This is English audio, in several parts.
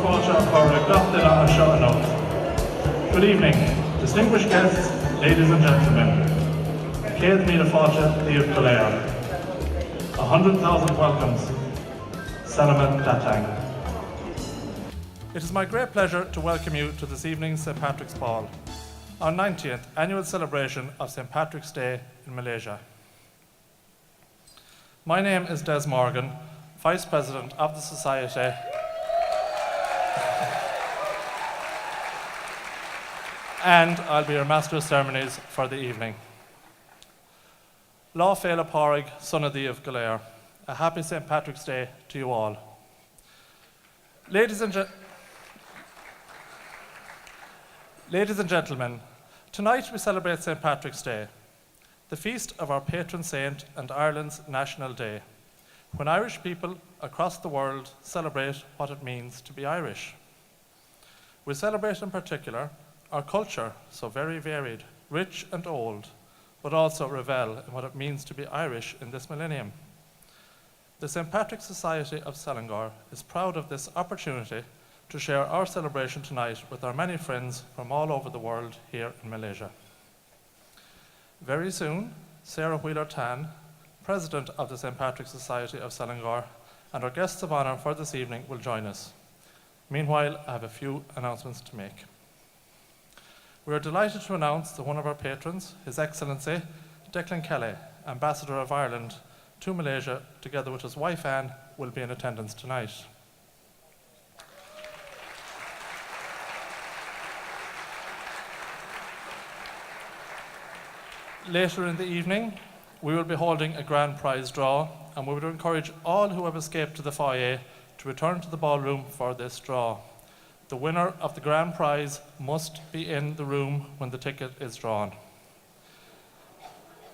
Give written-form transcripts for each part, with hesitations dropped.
Good evening, distinguished guests, ladies and gentlemen. Céad míle fáilte Díobh go léir. 100,000 welcomes. Salamat datang. It is my great pleasure to welcome you to this evening's St. Patrick's Ball, our 90th annual celebration of St. Patrick's Day in Malaysia. My name is Des Morgan, Vice President of the Society and I'll be your Master of Ceremonies for the evening. Lá Féile Pádraig Suna Díobh go léir. A happy St. Patrick's Day to you all. Ladies and gentlemen, tonight we celebrate St. Patrick's Day, the feast of our patron saint and Ireland's national day, when Irish people across the world celebrate what it means to be Irish. We celebrate in particular our culture, so very varied, rich and old, but also revel in what it means to be Irish in this millennium. The St. Patrick's Society of Selangor is proud of this opportunity to share our celebration tonight with our many friends from all over the world here in Malaysia. Very soon, Sarah Wheeler-Tan, President of the St. Patrick's Society of Selangor, and our guests of honour for this evening will join us. Meanwhile, I have a few announcements to make. We are delighted to announce that one of our patrons, His Excellency Declan Kelly, Ambassador of Ireland to Malaysia, together with his wife Anne, will be in attendance tonight. Later in the evening, we will be holding a grand prize draw, and we would encourage all who have escaped to the foyer to return to the ballroom for this draw. The winner of the grand prize must be in the room when the ticket is drawn.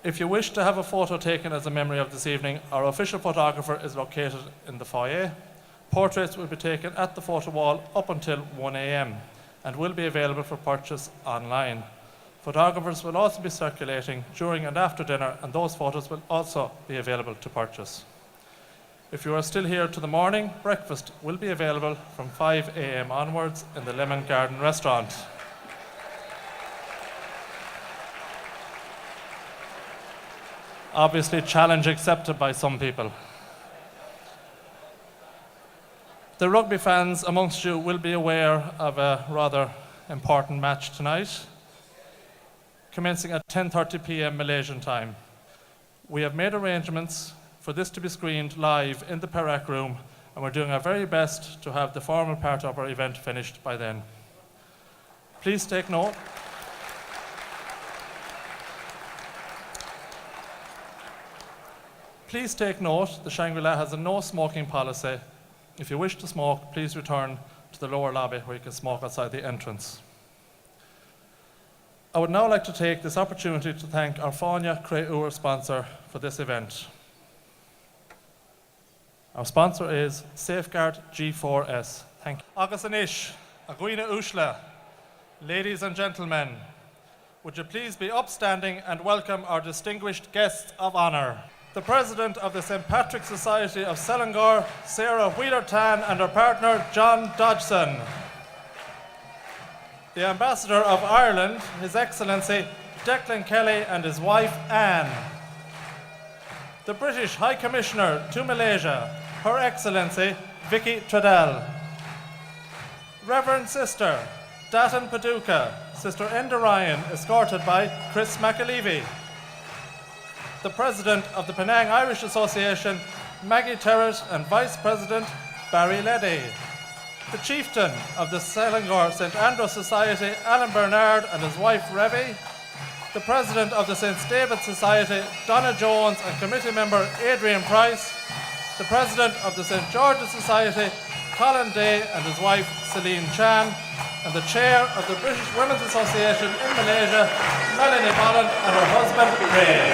If you wish to have a photo taken as a memory of this evening, our official photographer is located in the foyer. Portraits will be taken at the photo wall up until 1 a.m. and will be available for purchase online. Photographers will also be circulating during and after dinner, and those photos will also be available to purchase. If you are still here to the morning, breakfast will be available from 5 a.m. onwards in the Lemon Garden restaurant. Obviously, challenge accepted by some people. The rugby fans amongst you will be aware of a rather important match tonight, commencing at 10:30 p.m. Malaysian time. We have made arrangements for this to be screened live in the Perak room, and we're doing our very best to have the formal part of our event finished by then. Please take note. Please take note, the Shangri-La has a no smoking policy. If you wish to smoke, please return to the lower lobby where you can smoke outside the entrance. I would now like to take this opportunity to thank our Fáinne Créúr sponsor for this event. Our sponsor is Safeguard G4S. Thank you. Agus Anish, Aguina Ushla, ladies and gentlemen, would you please be upstanding and welcome our distinguished guests of honour. The President of the St. Patrick's Society of Selangor, Sarah Wheeler-Tan, and her partner, John Dodgson. The Ambassador of Ireland, His Excellency Declan Kelly, and his wife Anne. The British High Commissioner to Malaysia, Her Excellency Vicky Treadell. Reverend Sister Datan Paduka, Sister Enda Ryan, escorted by Chris McAlevey. The President of the Penang Irish Association, Maggie Terrett, and Vice President Barry Leddy. The Chieftain of the Selangor St. Andrews Society, Alan Bernard, and his wife Revy. The President of the St. David's Society, Donna Jones, and Committee Member Adrian Price. The President of the St. George's Society, Colin Day, and his wife Celine Chan. And the Chair of the British Women's Association in Malaysia, Melanie Bolland, and her husband Ray.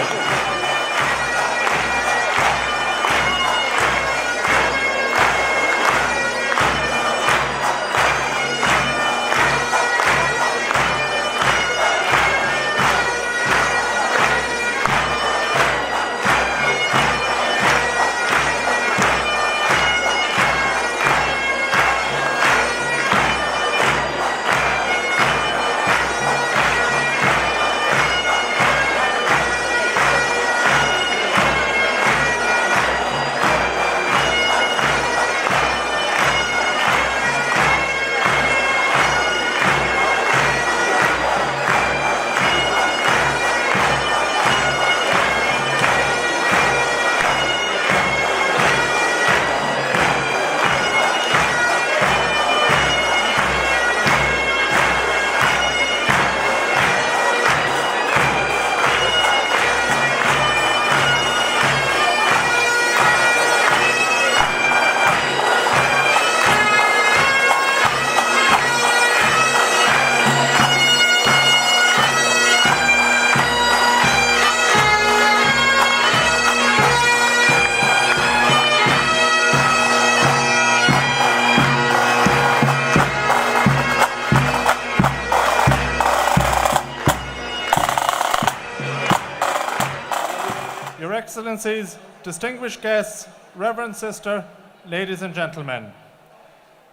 Excellencies, distinguished guests, Reverend Sister, ladies and gentlemen.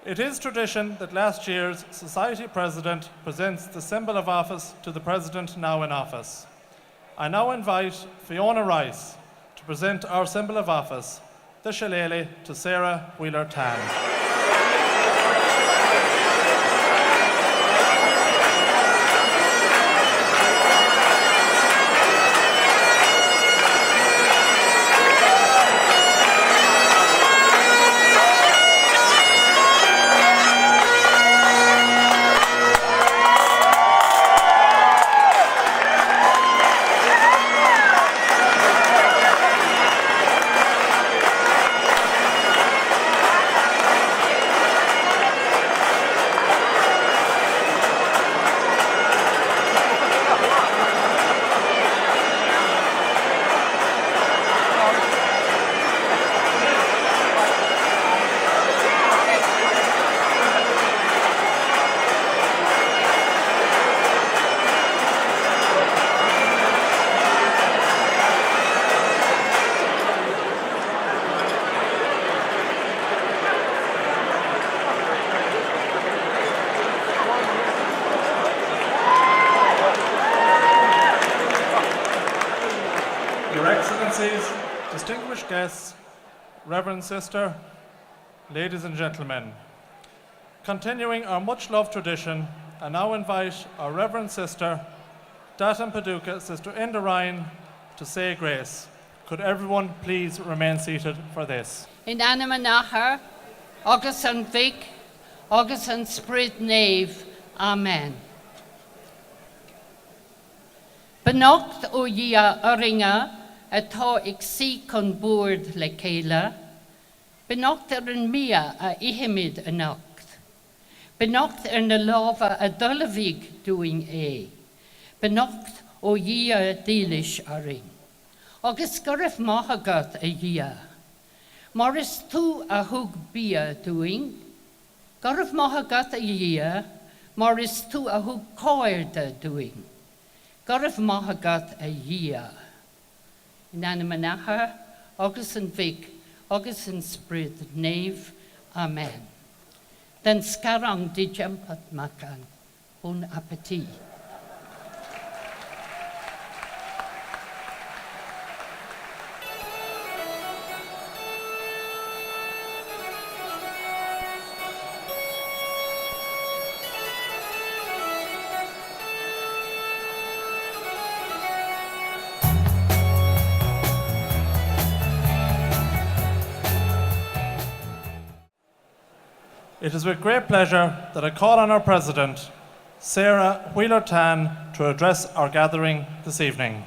It is tradition that last year's Society President presents the symbol of office to the President now in office. I now invite Fiona Rice to present our symbol of office, the shillelagh, to Sarah Wheeler-Tan. Your Excellencies, distinguished guests, Reverend Sister, ladies and gentlemen. Continuing our much-loved tradition, I now invite our Reverend Sister, Datan Paducah, Sister Enda Ryan, to say grace. Could everyone please remain seated for this? In anima nachar, agus an Vic, agus an Spirit Nave. Amen. Benocht o ia aringa, atá ag sí con búrd le céile. Benocht an mia a ihimid anocht. Benocht na láva a dolavig doing Benocht o ia dílis aring. Agus gurif mahagat a ia. Morris tú a hug bia doing. Gurif mahagat a ia. Morris tú a hug coirda doing. Gurif mahagat a ia. In anima nachar, agus an Vic, agus an Spirit Nave. Amen. Then scarang di jumpat makan. Bon appetit. It is with great pleasure that I call on our President, Sarah Wheeler-Tan, to address our gathering this evening.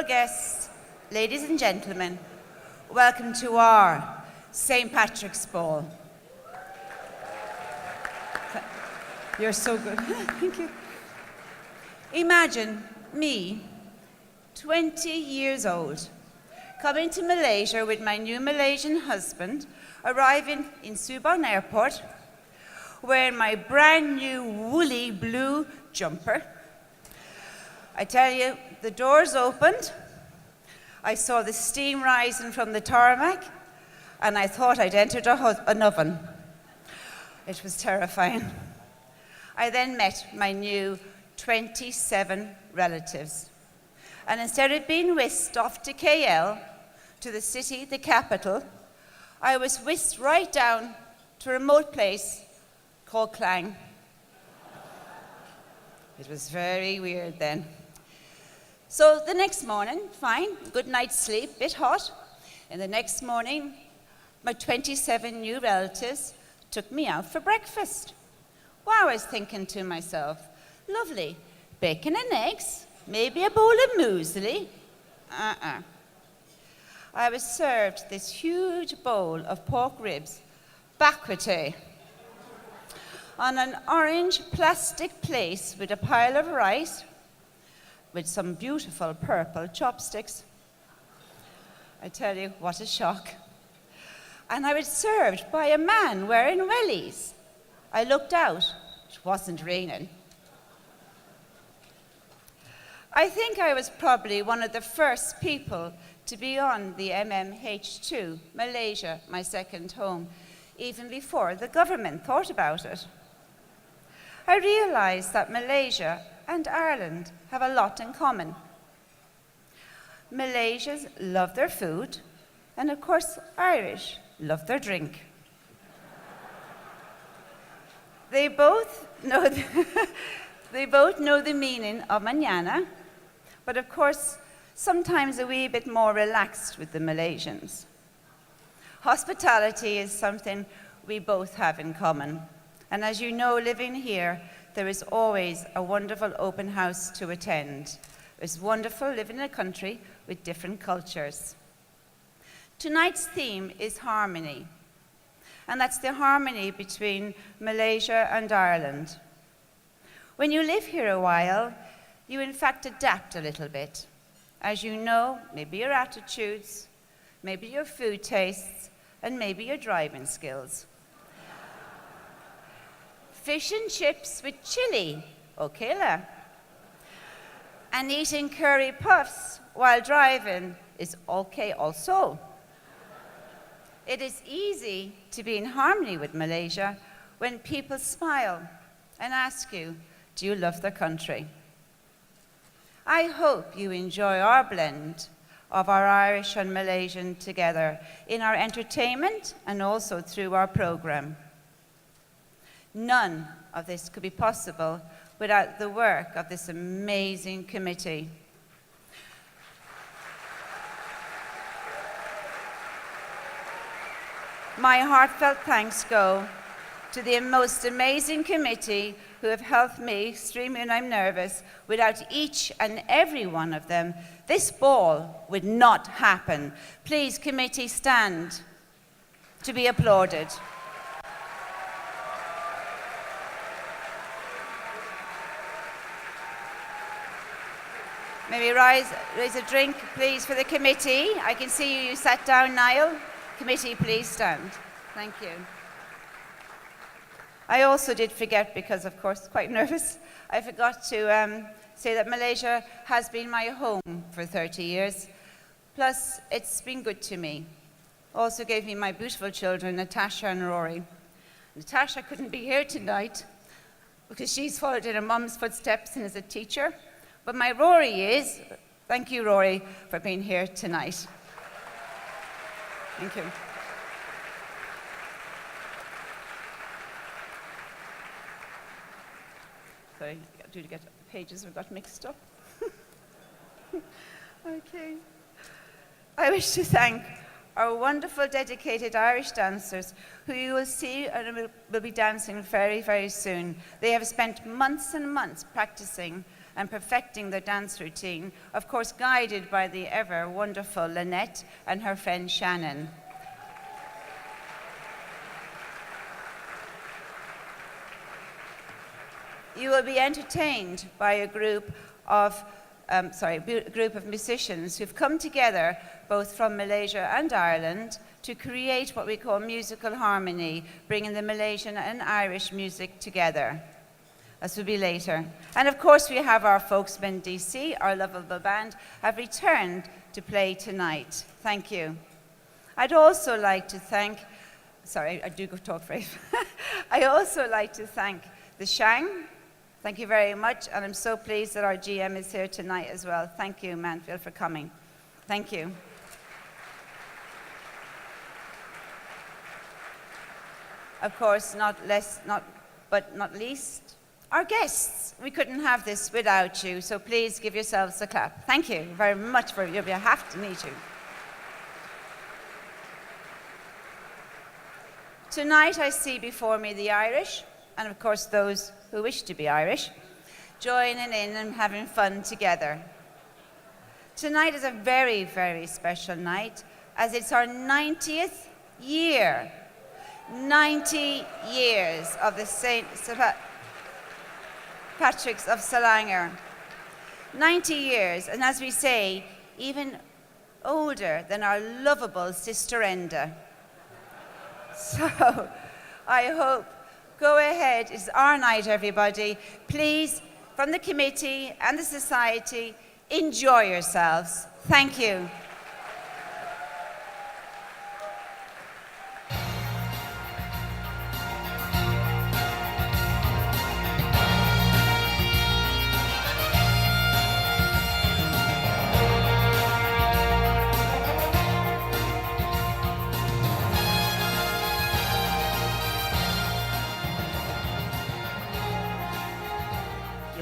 Guests, ladies and gentlemen, welcome to our St. Patrick's Ball. You're so good. Thank you. Imagine me, 20 years old, coming to Malaysia with my new Malaysian husband, arriving in Subang Airport, wearing my brand new woolly blue jumper. I tell you, the doors opened, I saw the steam rising from the tarmac, and I thought I'd entered an oven. It was terrifying. I then met my new 27 relatives. And instead of being whisked off to KL, to the city, the capital, I was whisked right down to a remote place called Klang. It was very weird then. So the next morning, fine, good night's sleep, bit hot. And the next morning, my 27 new relatives took me out for breakfast. Wow, I was thinking to myself, lovely, bacon and eggs, maybe a bowl of muesli. I was served this huge bowl of pork ribs, bakwate, on an orange plastic plate with a pile of rice, with some beautiful purple chopsticks. I tell you, what a shock. And I was served by a man wearing wellies. I looked out, it wasn't raining. I think I was probably one of the first people to be on the MMH2, Malaysia, my second home, even before the government thought about it. I realized that Malaysia and Ireland have a lot in common. Malaysians love their food, and of course, Irish love their drink. They both know the meaning of mañana, but of course, sometimes a wee bit more relaxed with the Malaysians. Hospitality is something we both have in common. And as you know, living here, there is always a wonderful open house to attend. It's wonderful living in a country with different cultures. Tonight's theme is harmony, and that's the harmony between Malaysia and Ireland. When you live here a while, you in fact adapt a little bit. As you know, maybe your attitudes, maybe your food tastes, and maybe your driving skills. Fish and chips with chili, okay la. And eating curry puffs while driving is okay also. It is easy to be in harmony with Malaysia when people smile and ask you, do you love their country? I hope you enjoy our blend of our Irish and Malaysian together in our entertainment and also through our program. None of this could be possible without the work of this amazing committee. My heartfelt thanks go to the most amazing committee who have helped me extremely when I'm nervous. Without each and every one of them, this ball would not happen. Please, committee, stand to be applauded. Maybe raise a drink, please, for the committee. I can see you sat down, Niall. Committee, please stand. Thank you. I also did forget, because of course, quite nervous, I forgot to say that Malaysia has been my home for 30 years. Plus, it's been good to me. Also gave me my beautiful children, Natasha and Rory. Natasha couldn't be here tonight because she's followed in her mum's footsteps and is a teacher. But my Rory is. Thank you, Rory, for being here tonight. Thank you. Sorry, I do get the pages we got mixed up. Okay. I wish to thank our wonderful, dedicated Irish dancers, who you will see and will be dancing very, very soon. They have spent months and months practicing and perfecting their dance routine, of course guided by the ever wonderful Lynette and her friend Shannon. You will be entertained by a group of musicians who've come together both from Malaysia and Ireland to create what we call musical harmony, bringing the Malaysian and Irish music together. This will be later. And of course we have our folksmen DC, our lovable band, have returned to play tonight. Thank you. I'd also like to thank, sorry, I do go talk very I also like to thank the Shang. Thank you very much, and I'm so pleased that our GM is here tonight as well. Thank you, Manfield, for coming. Thank you. Of course, not least, Our guests, we couldn't have this without you, so please give yourselves a clap. Thank you very much for you. We have to meet you. Tonight I see before me the Irish, and of course those who wish to be Irish, joining in and having fun together. Tonight is a very, very special night, as it's our 90th year. 90 years of the St. Patrick's of Selangor. 90 years, and as we say, even older than our lovable Sister Enda. So, I hope, go ahead, it's our night, everybody. Please, from the committee and the society, enjoy yourselves. Thank you.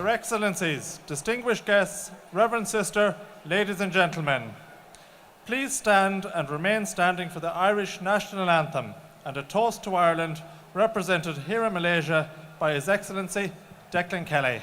Your Excellencies, distinguished guests, Reverend Sister, ladies and gentlemen, please stand and remain standing for the Irish National Anthem and a toast to Ireland represented here in Malaysia by His Excellency Declan Kelly.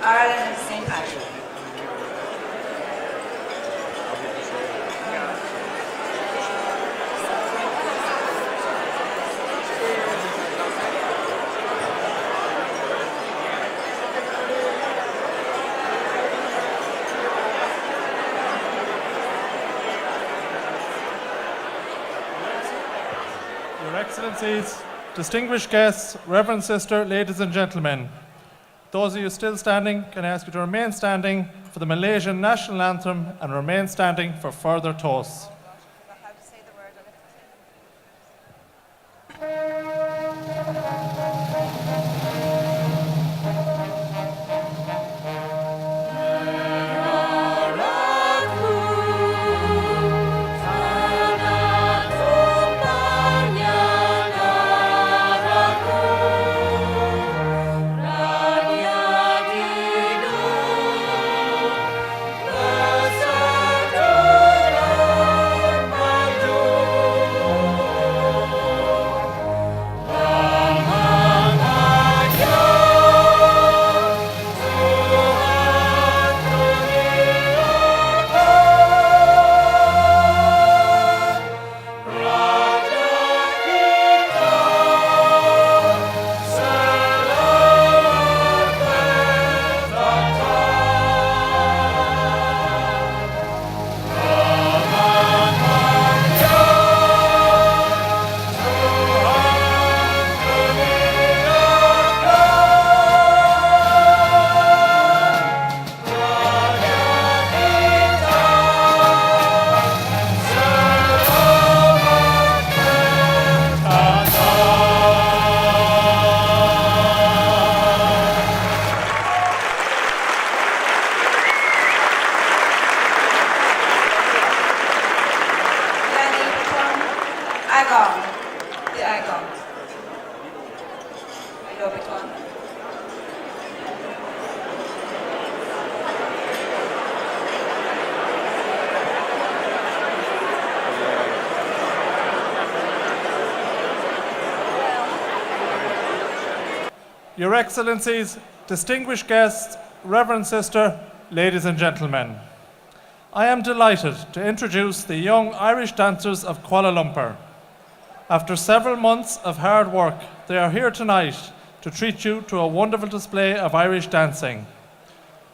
Ireland and St. Patrick. Your Excellencies, distinguished guests, Reverend Sister, ladies and gentlemen, those of you still standing, can I ask you to remain standing for the Malaysian National Anthem and remain standing for further toasts. I go. I love it one. Your Excellencies, distinguished guests, Reverend Sister, ladies and gentlemen, I am delighted to introduce the young Irish dancers of Kuala Lumpur. After several months of hard work, they are here tonight to treat you to a wonderful display of Irish dancing.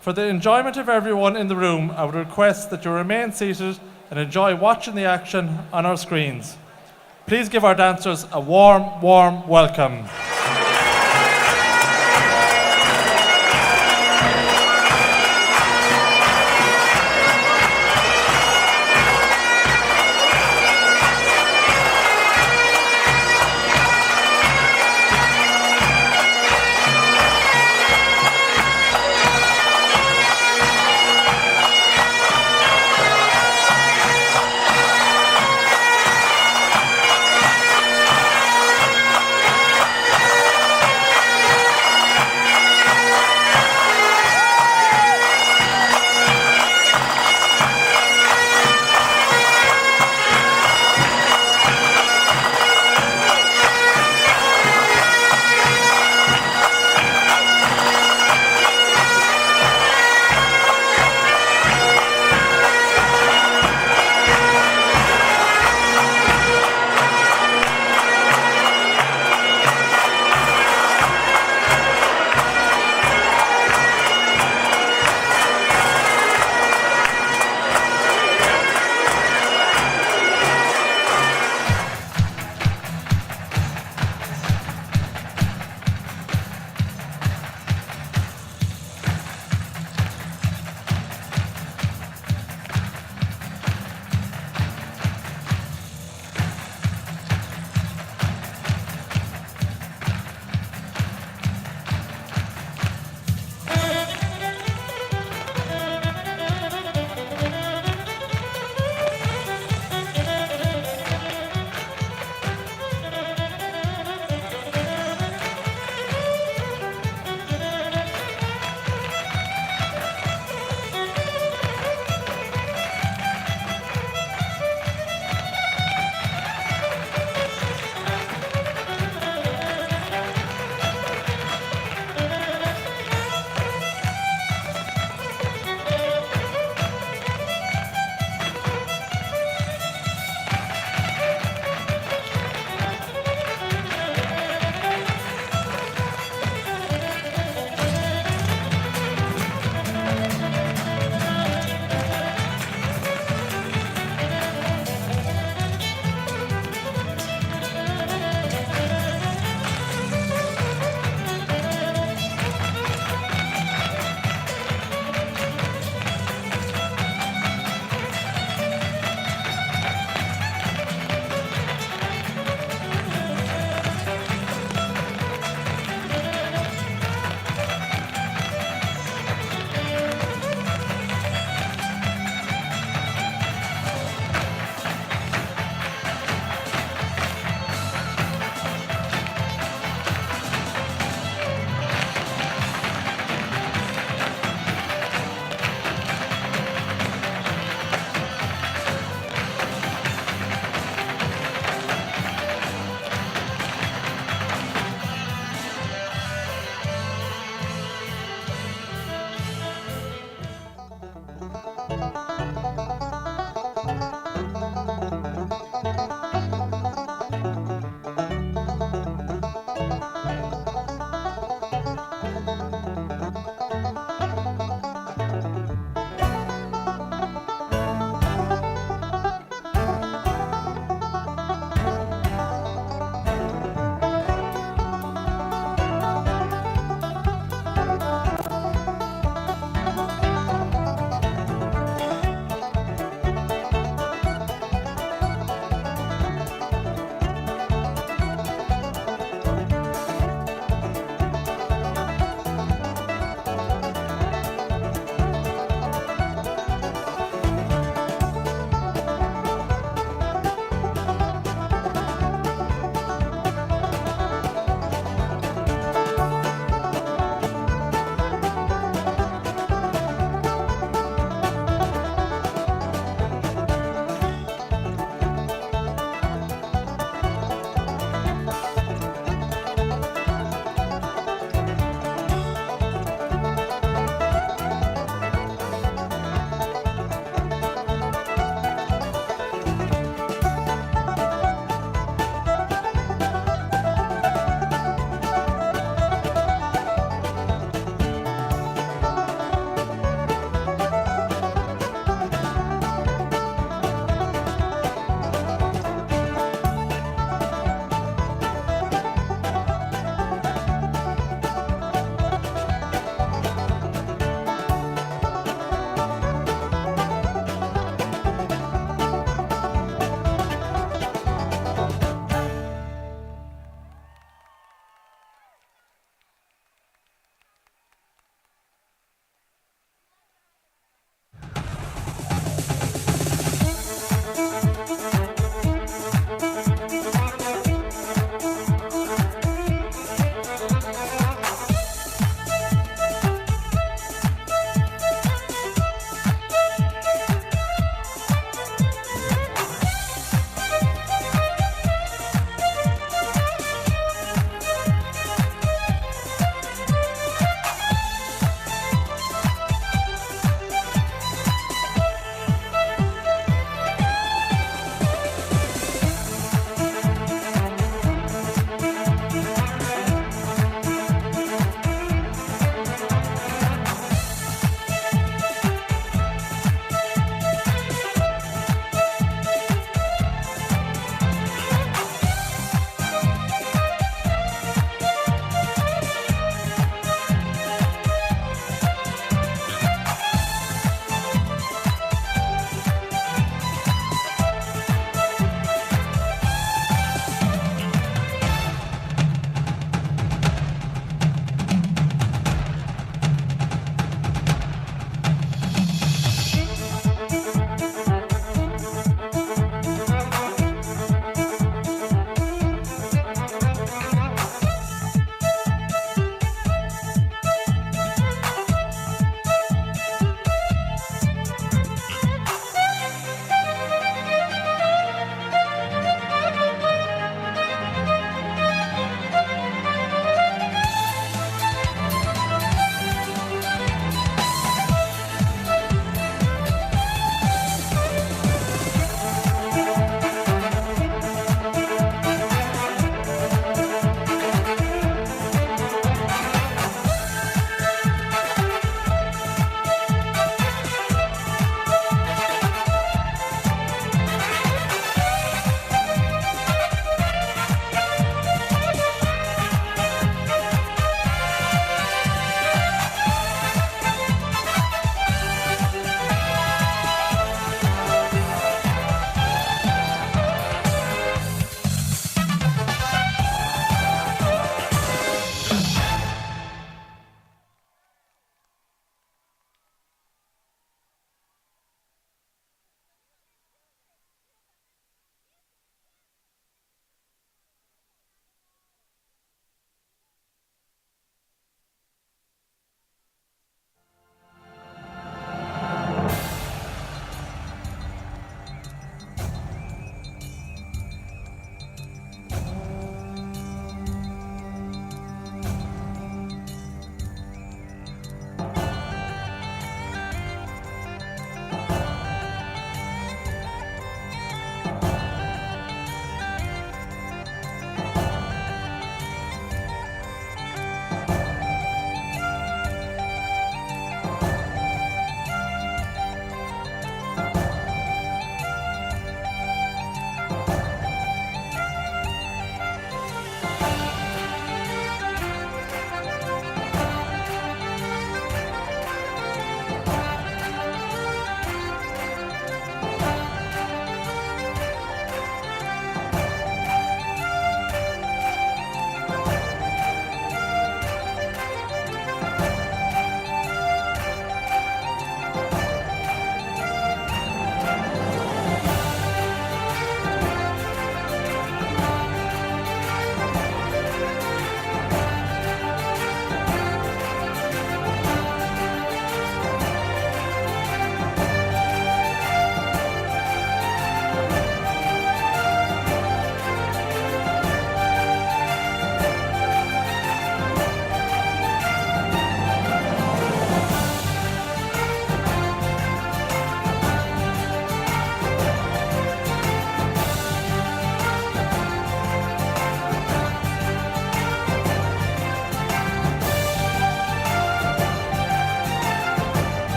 For the enjoyment of everyone in the room, I would request that you remain seated and enjoy watching the action on our screens. Please give our dancers a warm, warm welcome.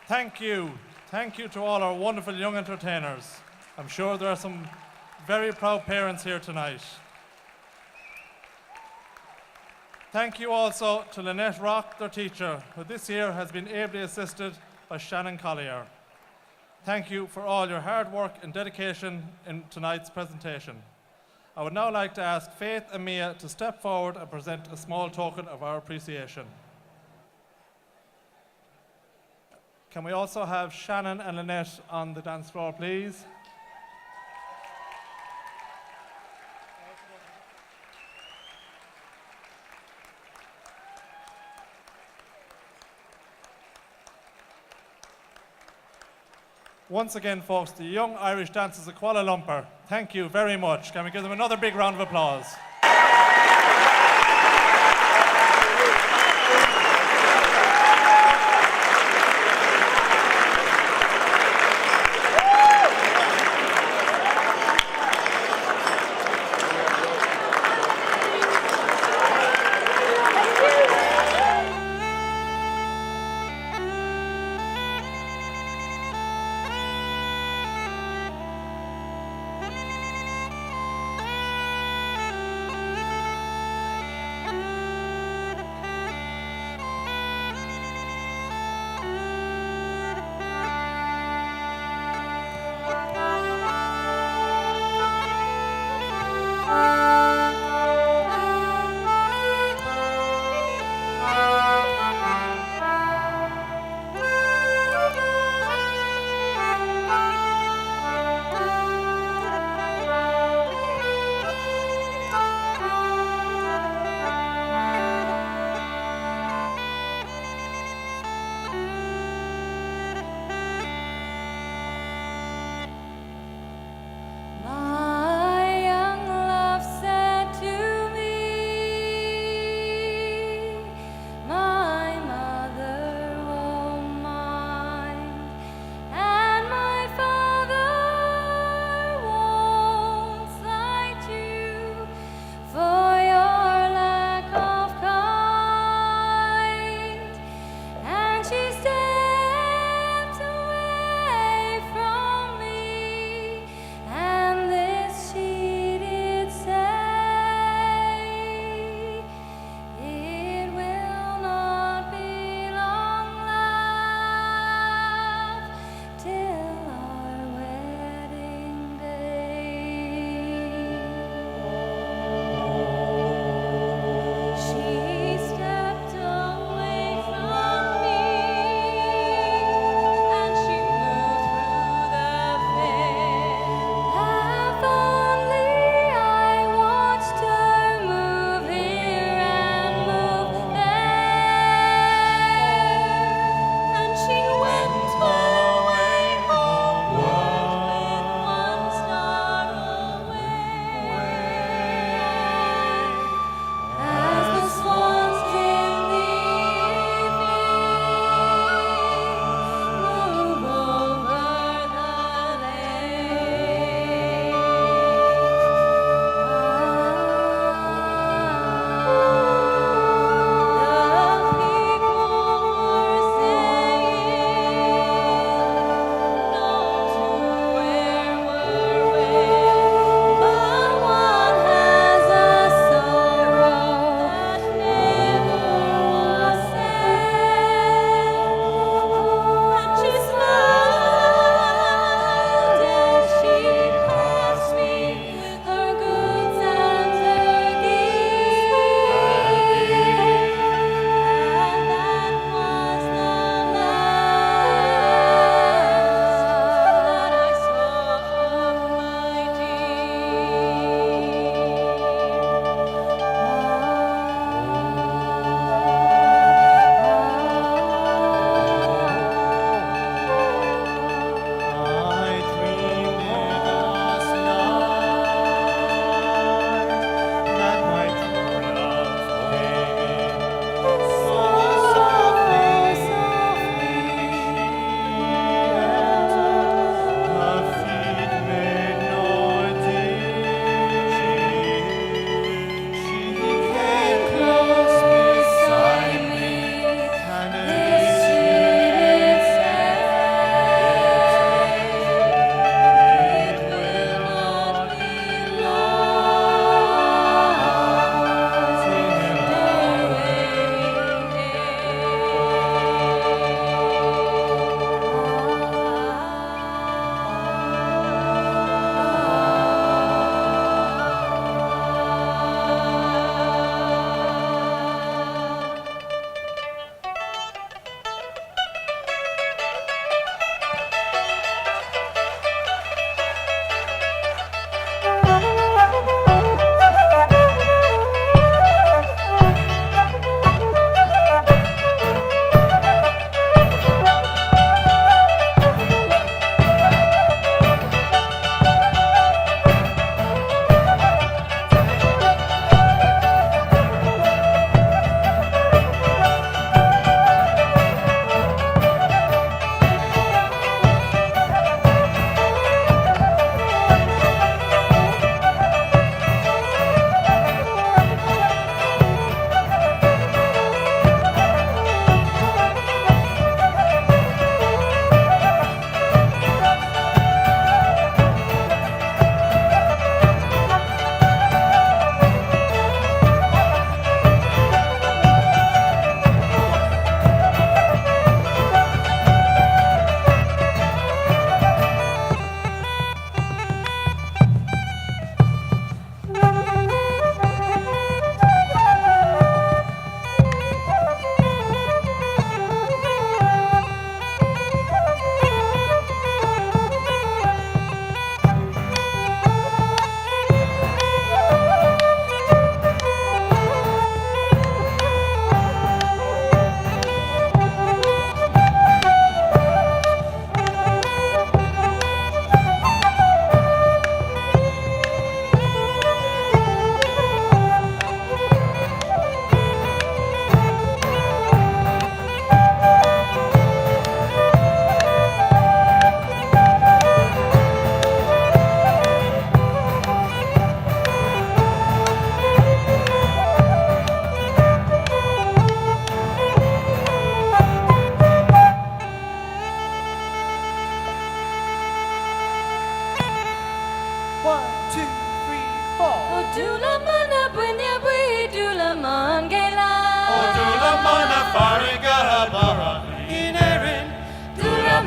Thank you. Thank you to all our wonderful young entertainers. I'm sure there are some very proud parents here tonight. Thank you also to Lynette Rock, their teacher, who this year has been ably assisted by Shannon Collier. Thank you for all your hard work and dedication in tonight's presentation. I would now like to ask Faith and Mia to step forward and present a small token of our appreciation. Can we also have Shannon and Lynette on the dance floor, please? Once again, folks, the Young Irish Dancers of Kuala Lumpur, thank you very much. Can we give them another big round of applause?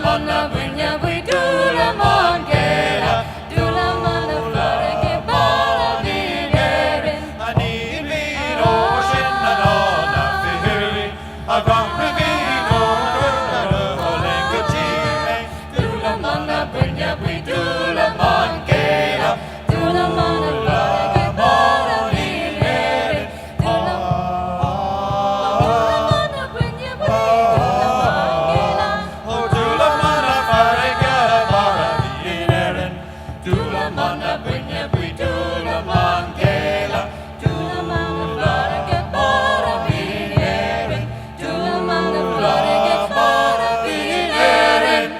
manna bunya bui dula mangela, dula manna farage bara vinerin. Ani vino shinna fihiri, avamri vino olengutime. Dula manna bunya bui dula mangela, dula manna farage bara vinerin. Dula manna bunya bui dula mangela. Oh, dula mana farigara bara vinerin. Dula manna bunya bui dula mangela, dula manna farage bara vinerin. Dula manna farage bara vinerin.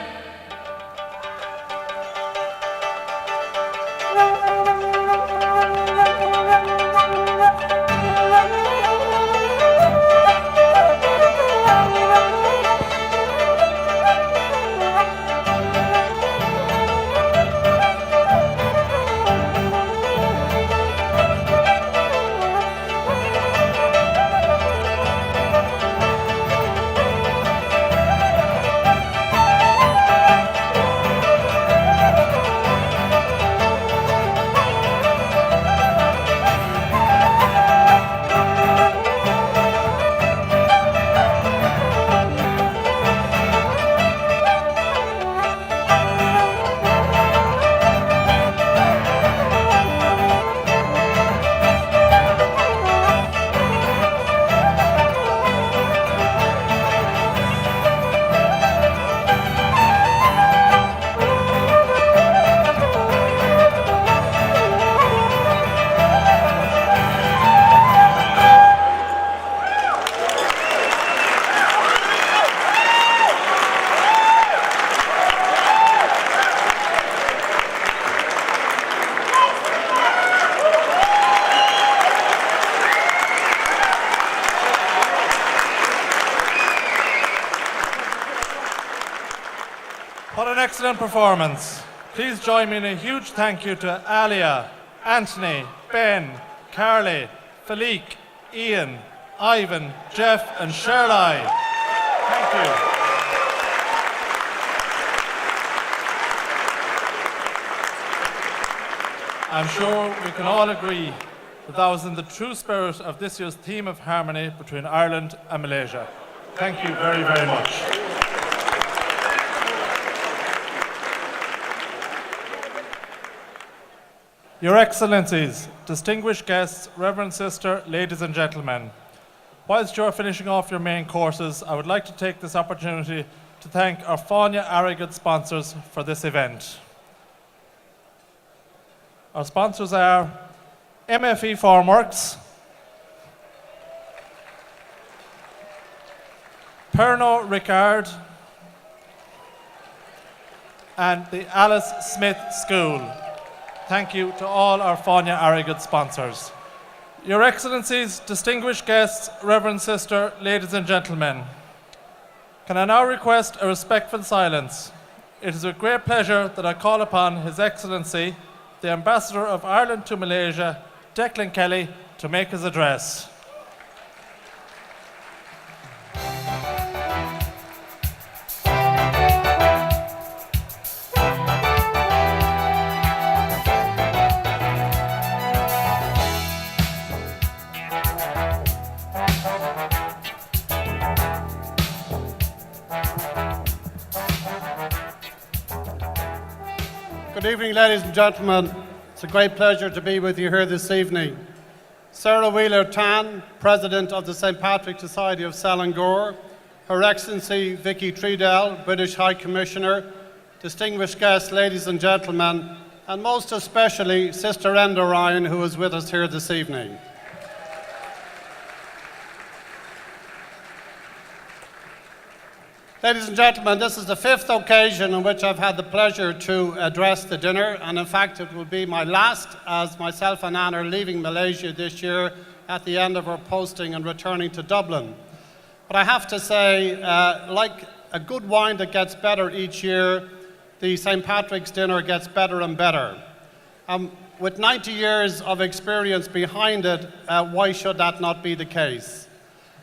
What an excellent performance. Please join me in a huge thank you to Alia, Anthony, Ben, Carly, Felique, Ian, Ivan, Jeff and Shirley. Thank you. I'm sure we can all agree that that was in the true spirit of this year's theme of harmony between Ireland and Malaysia. Thank you very, very much. Your Excellencies, distinguished guests, Reverend Sister, ladies and gentlemen, whilst you're finishing off your main courses, I would like to take this opportunity to thank our Fáinne Arrogate sponsors for this event. Our sponsors are MFE Formworks, Pernod Ricard, and the Alice Smith School. Thank you to all our Fáinne Arrogate sponsors. Your Excellencies, distinguished guests, Reverend Sister, ladies and gentlemen, can I now request a respectful silence? It is with great pleasure that I call upon His Excellency, the Ambassador of Ireland to Malaysia, Declan Kelly, to make his address. Good evening, ladies and gentlemen. It's a great pleasure to be with you here this evening. Sarah Wheeler-Tan, President of the St. Patrick's Society of Selangor, Her Excellency Vicky Tredell, British High Commissioner, distinguished guests, ladies and gentlemen, and most especially Sister Enda Ryan, who is with us here this evening. Ladies and gentlemen, this is the fifth occasion on which I've had the pleasure to address the dinner, and in fact it will be my last, as myself and Anne are leaving Malaysia this year at the end of our posting and returning to Dublin. But I have to say, like a good wine that gets better each year, the St. Patrick's dinner gets better and better. With 90 years of experience behind it, why should that not be the case?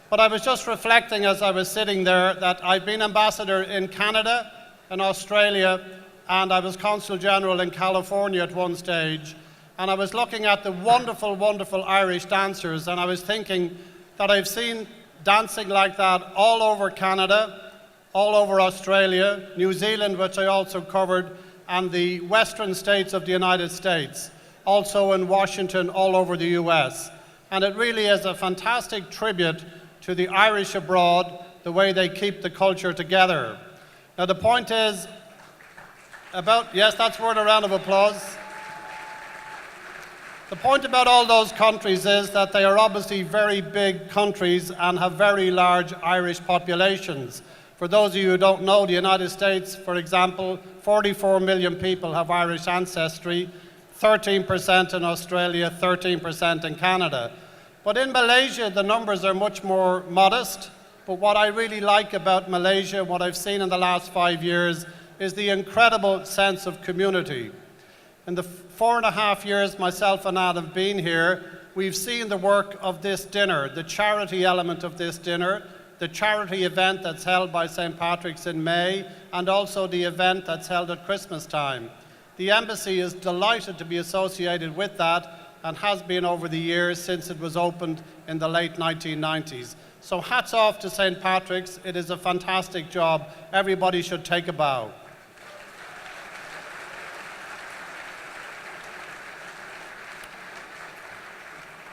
But I was just reflecting as I was sitting there that I've been ambassador in Canada, in Australia, and I was Consul General in California at one stage, and I was looking at the wonderful, wonderful Irish dancers, and I was thinking that I've seen dancing like that all over Canada, all over Australia, New Zealand, which I also covered, and the western states of the United States, also in Washington, all over the US. And it really is a fantastic tribute to the Irish abroad, the way they keep the culture together. Now the point is about, yes, that's worth a round of applause. The point about all those countries is that they are obviously very big countries and have very large Irish populations. For those of you who don't know, the United States, for example, 44 million people have Irish ancestry, 13% in Australia, 13% in Canada. But in Malaysia, the numbers are much more modest. But what I really like about Malaysia, what I've seen in the last 5 years, is the incredible sense of community. In the 4.5 years myself and Anne have been here, we've seen the work of this dinner, the charity element of this dinner, the charity event that's held by St. Patrick's in May, and also the event that's held at Christmas time. The Embassy is delighted to be associated with that and has been over the years since it was opened in the late 1990s. So hats off to St. Patrick's. It is a fantastic job. Everybody should take a bow.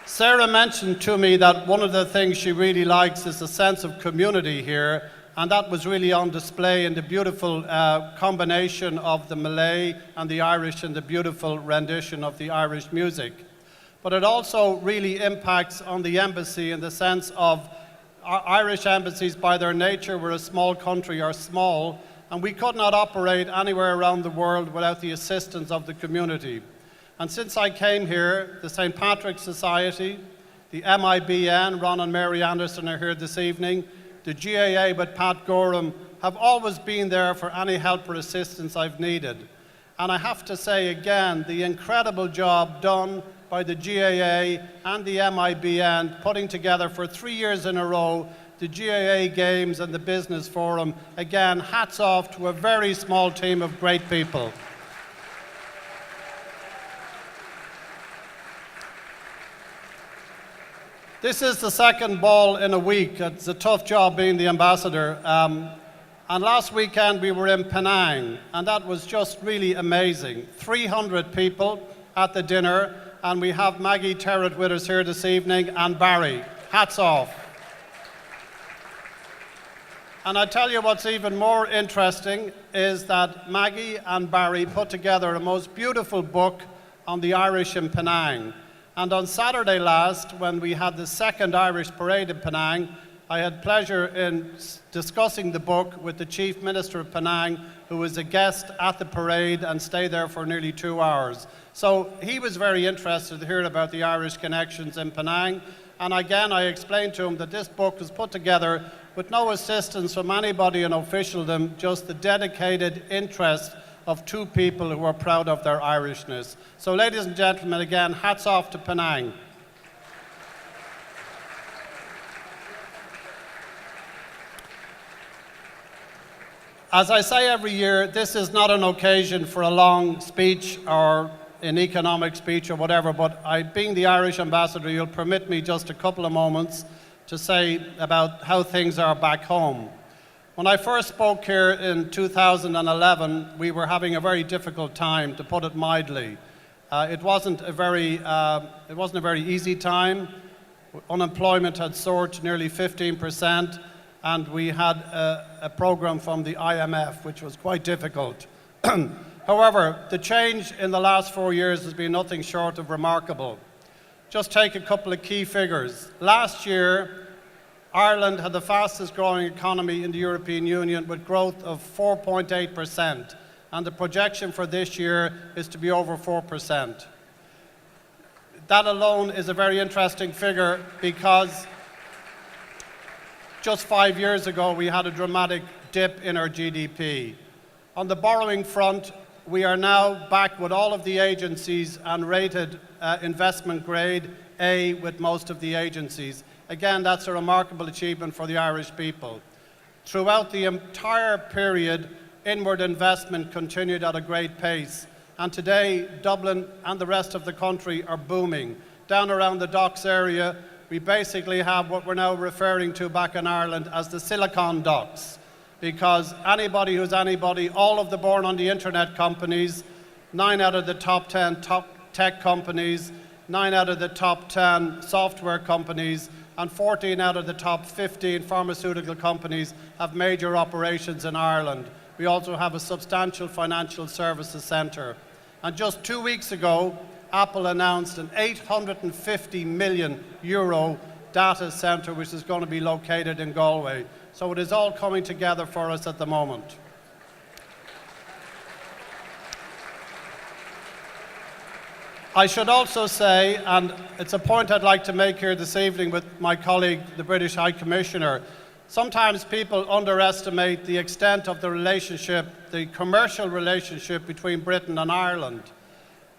Sarah mentioned to me that one of the things she really likes is the sense of community here, and that was really on display in the beautiful combination of the Malay and the Irish and the beautiful rendition of the Irish music. But it also really impacts on the embassy in the sense of Irish embassies by their nature, we're a small country, are small, and we could not operate anywhere around the world without the assistance of the community. And since I came here, the St. Patrick's Society, the MIBN, Ron and Mary Anderson are here this evening, the GAA with Pat Gorham have always been there for any help or assistance I've needed. And I have to say again, the incredible job done by the GAA and the MIBN putting together for 3 years in a row the GAA Games and the Business Forum. Again, hats off to a very small team of great people. This is the second ball in a week. It's a tough job being the ambassador. And last weekend we were in Penang, and that was just really amazing. 300 people at the dinner, and we have Maggie Terrett with us here this evening, and Barry. Hats off. And I tell you what's even more interesting is that Maggie and Barry put together a most beautiful book on the Irish in Penang. And on Saturday last, when we had the second Irish parade in Penang, I had pleasure in discussing the book with the Chief Minister of Penang, who was a guest at the parade and stayed there for nearly 2 hours. So he was very interested to hear about the Irish connections in Penang. And again, I explained to him that this book was put together with no assistance from anybody in officialdom, just the dedicated interest of two people who are proud of their Irishness. So ladies and gentlemen, again, hats off to Penang. As I say every year, this is not an occasion for a long speech or an economic speech or whatever, but being the Irish ambassador, you'll permit me just a couple of moments to say about how things are back home. When I first spoke here in 2011, we were having a very difficult time, to put it mildly. It wasn't a very easy time. Unemployment had soared to nearly 15%, and we had a program from the IMF, which was quite difficult. However, the change in the last 4 years has been nothing short of remarkable. Just take a couple of key figures. Last year, Ireland had the fastest growing economy in the European Union with growth of 4.8%, and the projection for this year is to be over 4%. That alone is a very interesting figure because just 5 years ago we had a dramatic dip in our GDP. On the borrowing front, we are now back with all of the agencies and rated investment grade A with most of the agencies. Again, that's a remarkable achievement for the Irish people. Throughout the entire period, inward investment continued at a great pace. And today, Dublin and the rest of the country are booming. Down around the docks area, we basically have what we're now referring to back in Ireland as the Silicon Docks. Because anybody who's anybody, all of the born on the internet companies, 9 out of the top 10 top tech companies, 9 out of the top 10 software companies, and 14 out of the top 15 pharmaceutical companies have major operations in Ireland. We also have a substantial financial services centre. And just 2 weeks ago, Apple announced an €850 million data centre which is going to be located in Galway. So it is all coming together for us at the moment. I should also say, and it's a point I'd like to make here this evening with my colleague, the British High Commissioner, sometimes people underestimate the extent of the relationship, the commercial relationship between Britain and Ireland.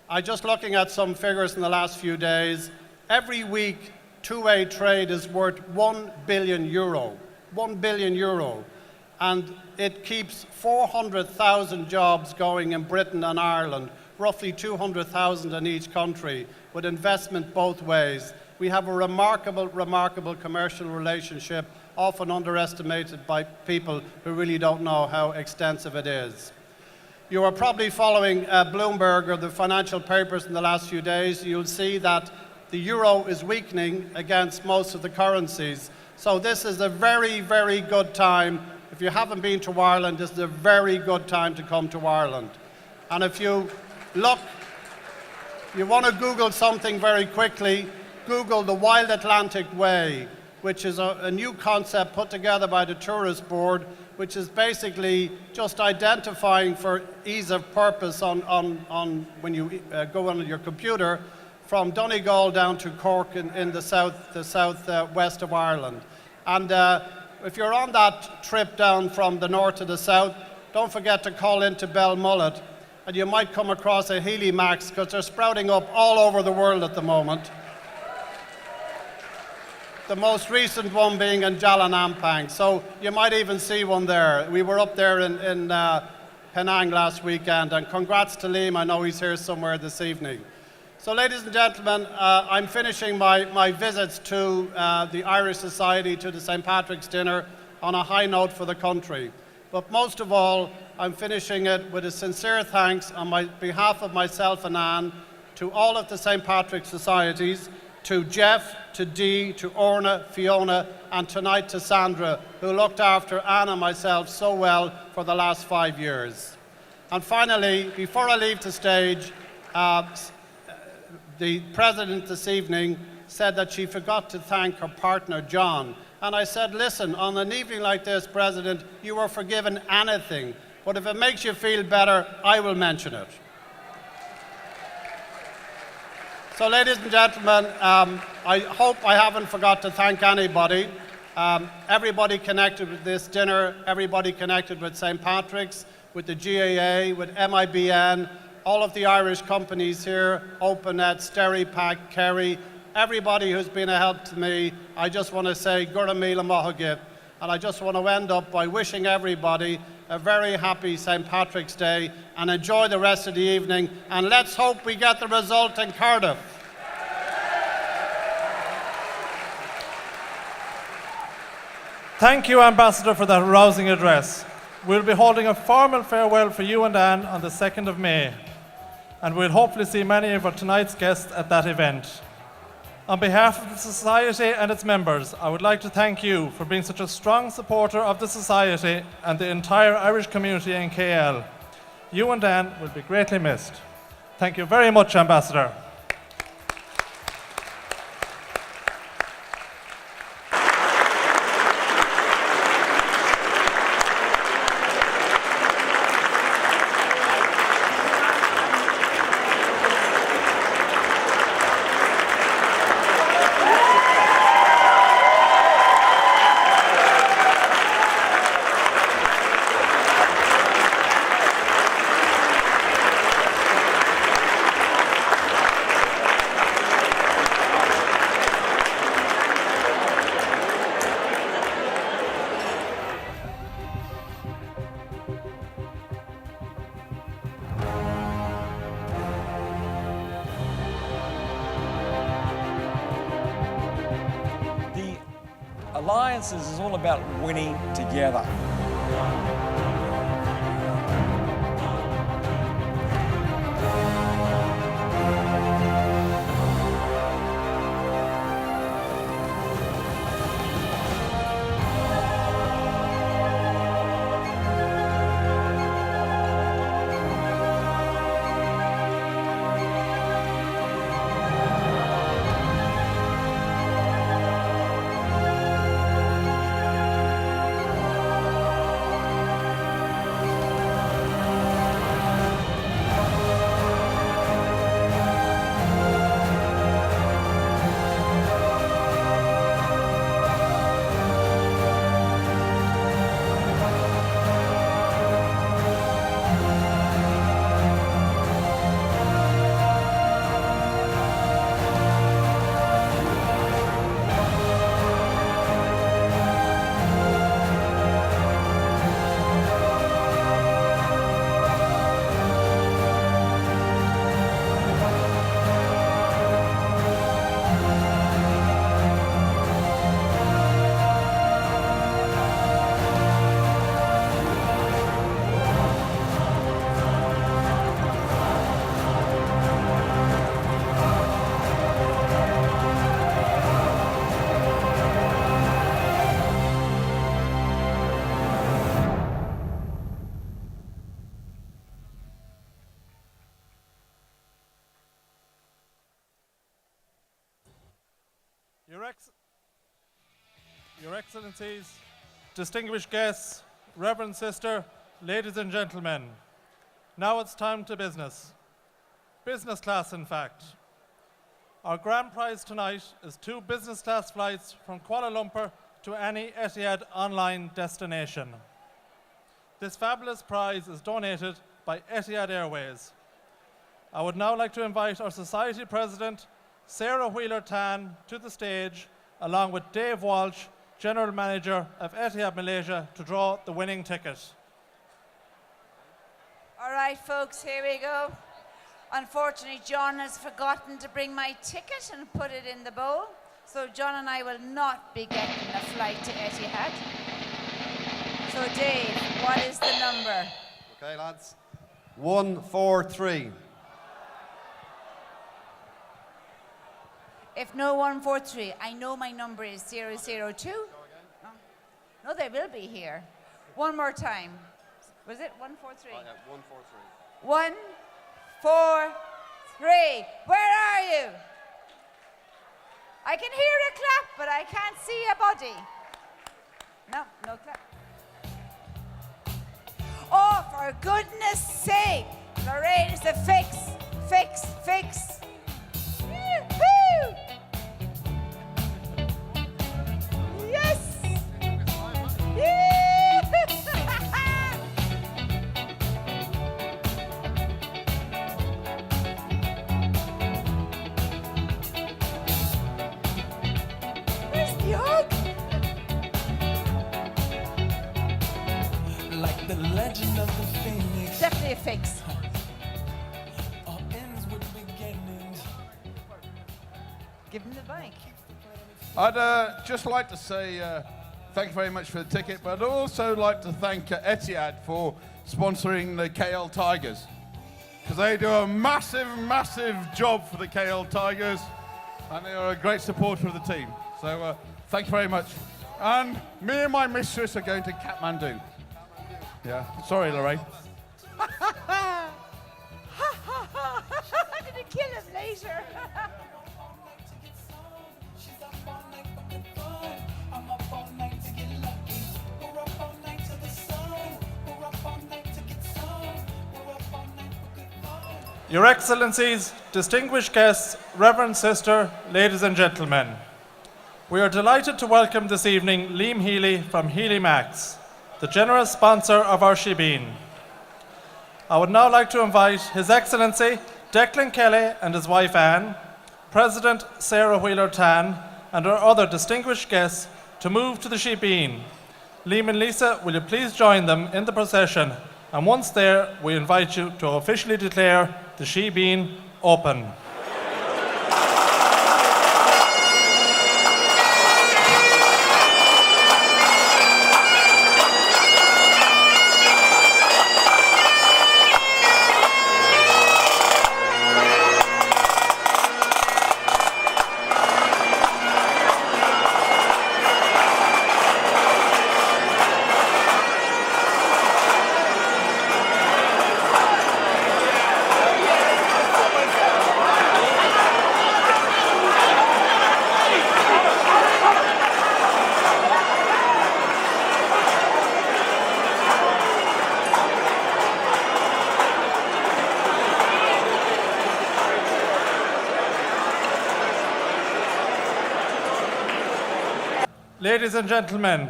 I'm just looking at some figures in the last few days. Every week, two-way trade is worth €1 billion. €1 billion. And it keeps 400,000 jobs going in Britain and Ireland, roughly 200,000 in each country, with investment both ways. We have a remarkable, remarkable commercial relationship, often underestimated by people who really don't know how extensive it is. You are probably following Bloomberg or the financial papers in the last few days. You'll see that the euro is weakening against most of the currencies. So this is a very, very good time. If you haven't been to Ireland, this is a very good time to come to Ireland. And if you look, you want to Google something very quickly, Google the Wild Atlantic Way, which is a new concept put together by the Tourist Board, which is basically just identifying for ease of purpose on when you go on your computer from Donegal down to Cork in the southwest of Ireland. And if you're on that trip down from the north to the south, don't forget to call into Belmullet, and you might come across a Healy Max, because they're sprouting up all over the world at the moment. The most recent one being in Jalanampang, so you might even see one there. We were up there in Penang last weekend, and congrats to Liam, I know he's here somewhere this evening. So ladies and gentlemen, I'm finishing my visits to the Irish Society, to the St. Patrick's Dinner, on a high note for the country. But most of all, I'm finishing it with a sincere thanks on behalf of myself and Anne to all of the St. Patrick's Societies, to Jeff, to Dee, to Orna, Fiona, and tonight to Sandra, who looked after Anne and myself so well for the last 5 years. And finally, before I leave the stage, the President this evening said that she forgot to thank her partner, John. And I said, listen, on an evening like this, President, you are forgiven anything. But if it makes you feel better, I will mention it. So, ladies and gentlemen, I hope I haven't forgot to thank anybody. Everybody connected with this dinner, everybody connected with St. Patrick's, with the GAA, with MIBN, all of the Irish companies here, OpenNet, Steripack, Kerry, everybody who's been a help to me. I just want to say, Gura Mila Mohagip. And I just want to end up by wishing everybody a very happy St. Patrick's Day and enjoy the rest of the evening. And let's hope we get the result in Cardiff. Thank you, Ambassador, for that rousing address. We'll be holding a formal farewell for you and Anne on the 2nd of May. And we'll hopefully see many of our tonight's guests at that event. On behalf of the Society and its members, I would like to thank you for being such a strong supporter of the Society and the entire Irish community in KL. You and Anne will be greatly missed. Thank you very much, Ambassador. Alliances is all about winning together. Your Excellencies, distinguished guests, Reverend Sister, ladies and gentlemen, now it's time to business. Business class, in fact. Our grand prize tonight is 2 business class flights from Kuala Lumpur to any Etihad online destination. This fabulous prize is donated by Etihad Airways. I would now like to invite our Society President, Sarah Wheeler-Tan, to the stage, along with Dave Walsh, General Manager of Etihad Malaysia, to draw the winning ticket. All right, folks, here we go. Unfortunately, John has forgotten to bring my ticket and put it in the bowl. So John and I will not be getting a flight to Etihad. So Dave, what is the number? Okay, lads. 143. If no 143, I know my number is 002. No, they will be here. One more time. Was it 143? 143. 143. Where are you? I can hear a clap, but I can't see a body. No, no clap. Oh, for goodness sake! Lorraine is a fix. Fix, fix. Yoo-hoo! Yes! Where's the hug? Like the legend of the phoenix. Definitely a fix. All ends with beginnings. Give him the mic. I'd just like to say thank you very much for the ticket, but I'd also like to thank Etihad for sponsoring the KL Tigers, because they do a massive, massive job for the KL Tigers, and they are a great supporter of the team. So thank you very much. And me and my mistress are going to Kathmandu. Yeah, sorry, Lorraine. I'm gonna kill him later. Your Excellencies, distinguished guests, Reverend Sister, ladies and gentlemen, we are delighted to welcome this evening Liam Healy from Healy Max, the generous sponsor of our Shebeen. I would now like to invite His Excellency Declan Kelly and his wife Anne, President Sarah Wheeler-Tan, and our other distinguished guests to move to the Shebeen. Liam and Lisa, will you please join them in the procession? And once there, we invite you to officially declare the Shebeen open. Ladies and gentlemen,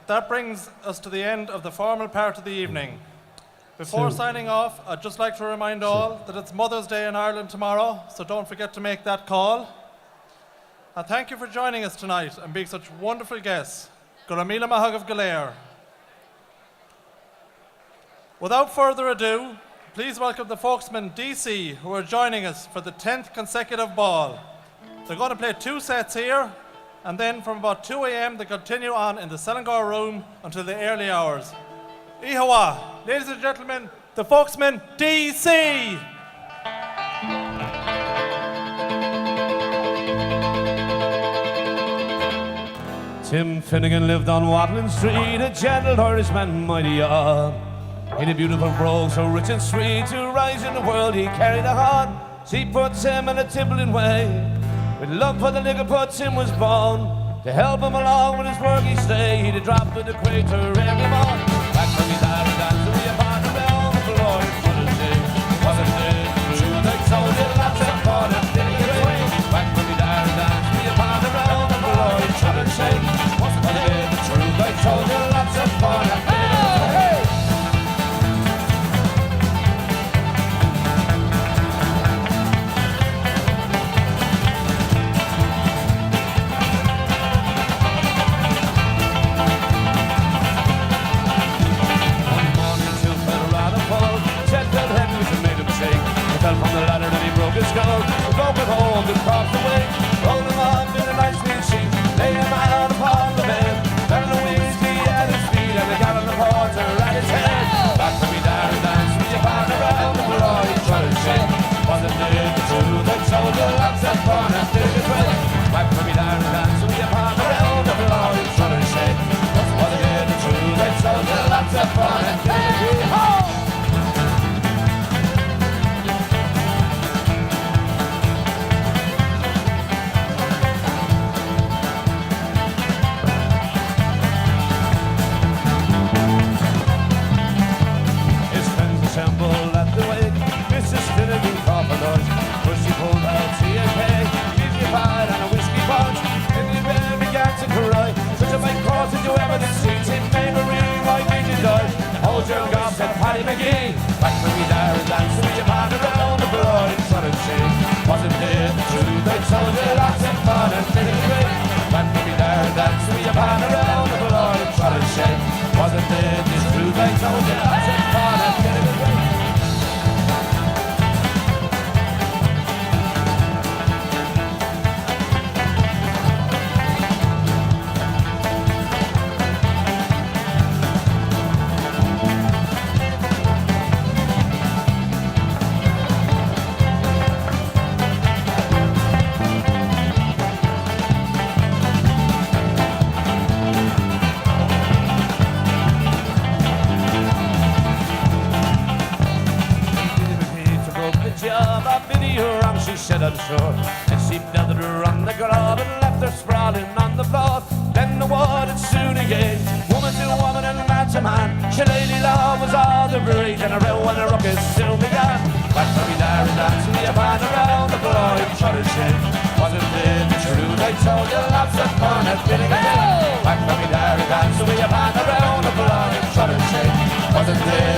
that brings us to the end of the formal part of the evening. Before signing off, I'd just like to remind all that it's Mother's Day in Ireland tomorrow, so don't forget to make that call. And thank you for joining us tonight and being such wonderful guests. Guramila Mahagav Galair. Without further ado, please welcome the folksmen DC, who are joining us for the 10th consecutive ball. They're going to play 2 sets here, and then from about 2 a.m. they continue on in the Selangor room until the early hours. Ihawa, ladies and gentlemen, the folksmen DC! Tim Finnegan lived on Watling Street, a gentle Irishman, mighty odd. In a beautiful brogue, so rich and sweet, to rise in the world he carried a heart. She puts him in a tippling way, with love for the nigger puts him was born. To help him along with his work each day, he'd drop to the equator every morn. Back from his island dance to be a part of realm, the Lord couldn't say, wasn't it true? They told you lots of fun and didn't get away. Back from his island dance to be a part of realm, the Lord couldn't say, wasn't it true? They told you lots of fun and didn't get away. His skull, broke it home and crossed the way. Rolled him up in a nice clean sheet, lay him out upon the bed. Fell the whiskey at his feet and a gallon of water at his head. Back from me there and dance with your partner around the floor, he tried to shake. Wasn't it the truth that showed you lots of fun and did it well? Back from me there and dance with your partner around the floor, he tried to shake. Wasn't it the truth that showed you lots of fun and did it well? Back from me there and dance with your man around the blood in sun and shade. Wasn't it the truth they told you lots of fun and did it great? Back from me there and dance with your man around the blood in sun and shade. Wasn't it the truth they told you lots of fun and did it great? She said I'm sure, and she gathered her on the grab and left her sprawling on the floor. Then the war had soon again, woman to woman and man to man. Shillelagh love was all the rage, and a row and a ruckus soon began. Back from me there and dancing me a band around the floor in shot and shake. Wasn't it the truth I told you lots of fun at feeling again? Back from me there and dancing me a band around the floor in shot and shake. Wasn't it